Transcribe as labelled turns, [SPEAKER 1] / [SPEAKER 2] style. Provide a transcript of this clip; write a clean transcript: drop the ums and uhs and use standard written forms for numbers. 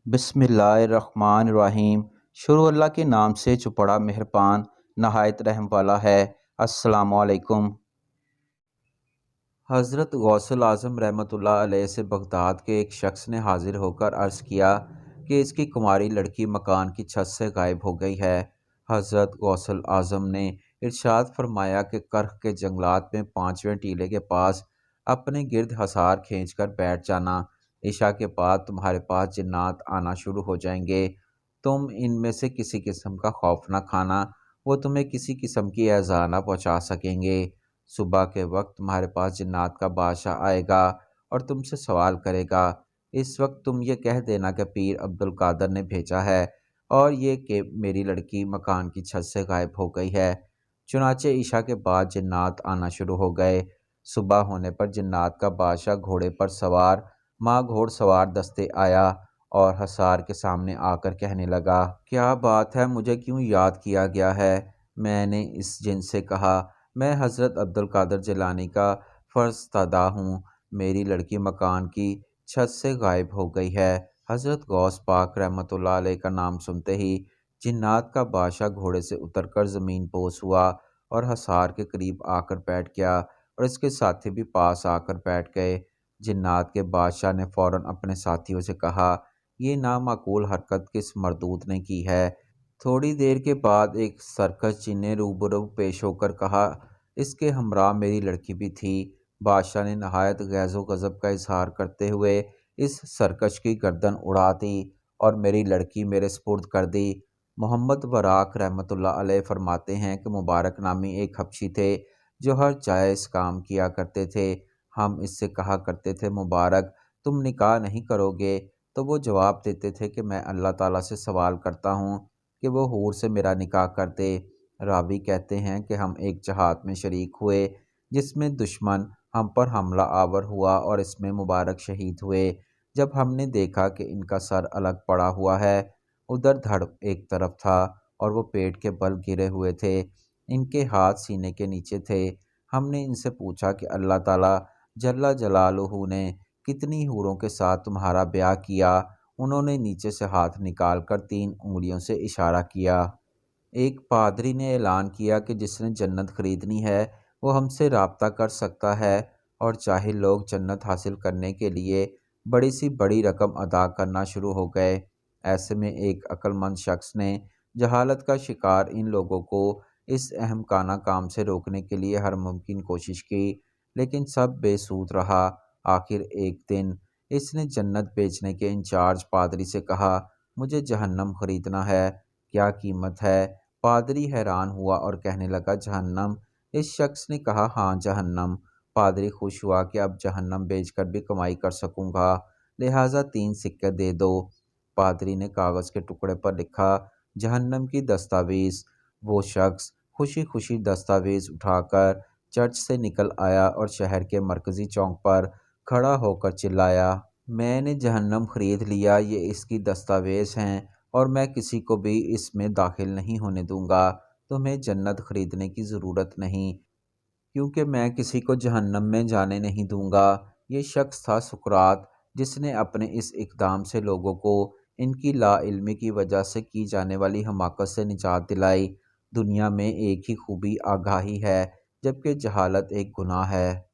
[SPEAKER 1] बिस्मिल्लाहिर्रहमानिर्रहीम। शुरू अल्लाह के नाम से जो बड़ा मेहरबान नहायत रहम वाला है। अस्सलामु अलैकुम। हज़रत गौसुल आज़म रहमतुल्लाह अलैह से बगदाद के एक शख्स ने हाजिर होकर अर्ज़ किया कि इसकी कुंवारी लड़की मकान की छत से गायब हो गई है। हज़रत गौसुल आज़म ने इरशाद फरमाया कि करख के जंगलात में 5वें टीले के पास अपने गिर्द हसार खींचकर बैठ जाना। इशा के बाद तुम्हारे पास जिन्नात आना शुरू हो जाएंगे। तुम इनमें से किसी किस्म का खौफ न खाना, वो तुम्हें किसी किस्म की एज़ा न पहुँचा सकेंगे। सुबह के वक्त तुम्हारे पास जिन्नात का बादशाह आएगा और तुमसे सवाल करेगा। इस वक्त तुम ये कह देना कि पीर अब्दुल कादर ने भेजा है और ये कि मेरी लड़की मकान की छत से गायब हो गई है। चुनाचे ईशा के बाद जिन्नात आना शुरू हो गए। सुबह होने पर जिन्नात का बादशाह घोड़े पर सवार माँ घोड़सवार दस्ते आया और हसार के सामने आकर कहने लगा, क्या बात है, मुझे क्यों याद किया गया है? मैंने इस जिन से कहा, मैं हज़रत अब्दुल कादर जिलानी का फर्जदादा हूँ। मेरी लड़की मकान की छत से गायब हो गई है। हज़रत गौस पाक रहमतुल्लाह अलैह का नाम सुनते ही जिन्नात का बादशाह घोड़े से उतरकर ज़मीन पोस हुआ और हसार के करीब आकर बैठ गया और इसके साथी भी पास आकर बैठ गए। जिन्नात के बादशाह ने फ़ौरन अपने साथियों से कहा, ये नामाकूल हरकत किस मरदूत ने की है? थोड़ी देर के बाद एक सर्कस जिन ने रूबरू पेश होकर कहा, इसके हमरा मेरी लड़की भी थी। बादशाह ने नहायत गैज़ो गज़ब का इजहार करते हुए इस सर्कस की गर्दन उड़ा दी और मेरी लड़की मेरे सुपुर्द कर दी। मोहम्मद वराक रहमतुल्लाह अलैह फरमाते हैं कि मुबारक नामी एक हबशी थे जो हर जायज़ काम किया करते थे। हम इससे कहा करते थे, मुबारक तुम निकाह नहीं करोगे? तो वो जवाब देते थे कि मैं अल्लाह ताला से सवाल करता हूँ कि वो हूर से मेरा निकाह कर दे। रावी कहते हैं कि हम एक जहाद में शरीक हुए जिसमें दुश्मन हम पर हमला आवर हुआ और इसमें मुबारक शहीद हुए। जब हमने देखा कि इनका सर अलग पड़ा हुआ है, उधर धड़ एक तरफ था और वो पेट के बल गिरे हुए थे, इनके हाथ सीने के नीचे थे। हमने इनसे पूछा कि अल्लाह ताला जल्ला जलालुहू ने कितनी हूरों के साथ तुम्हारा ब्याह किया? उन्होंने नीचे से हाथ निकालकर 3 उंगलियों से इशारा किया। एक पादरी ने ऐलान किया कि जिसने जन्नत खरीदनी है वो हमसे राब्ता कर सकता है, और जाहिल लोग जन्नत हासिल करने के लिए बड़ी सी बड़ी रकम अदा करना शुरू हो गए। ऐसे में एक अक्लमंद शख्स ने जहालत का शिकार इन लोगों को इस अहमकाना काम से रोकने के लिए हर मुमकिन कोशिश की, लेकिन सब बेसूद रहा। आखिर एक दिन इसने जन्नत बेचने के इंचार्ज पादरी से कहा, मुझे जहन्नम खरीदना है, क्या कीमत है? पादरी हैरान हुआ और कहने लगा, जहन्नम? इस शख्स ने कहा, हाँ जहन्नम। पादरी खुश हुआ कि अब जहन्नम बेचकर भी कमाई कर सकूंगा, लिहाजा 3 सिक्के दे दो। पादरी ने कागज़ के टुकड़े पर लिखा, जहन्नम की दस्तावेज़। वो शख्स खुशी खुशी दस्तावेज़ उठाकर चर्च से निकल आया और शहर के मरकज़ी चौक पर खड़ा होकर चिल्लाया, मैंने जहन्नम खरीद लिया, ये इसकी दस्तावेज़ हैं और मैं किसी को भी इसमें दाखिल नहीं होने दूंगा। तुम्हें जन्नत खरीदने की ज़रूरत नहीं, क्योंकि मैं किसी को जहन्नम में जाने नहीं दूंगा। ये शख्स था सुकरात, जिसने अपने इस इक़दाम से लोगों को इनकी लाइल्मी की वजह से की जाने वाली हमाकत से निजात दिलाई। दुनिया में एक ही खूबी आगाही है, जबकि जहालत एक गुनाह है।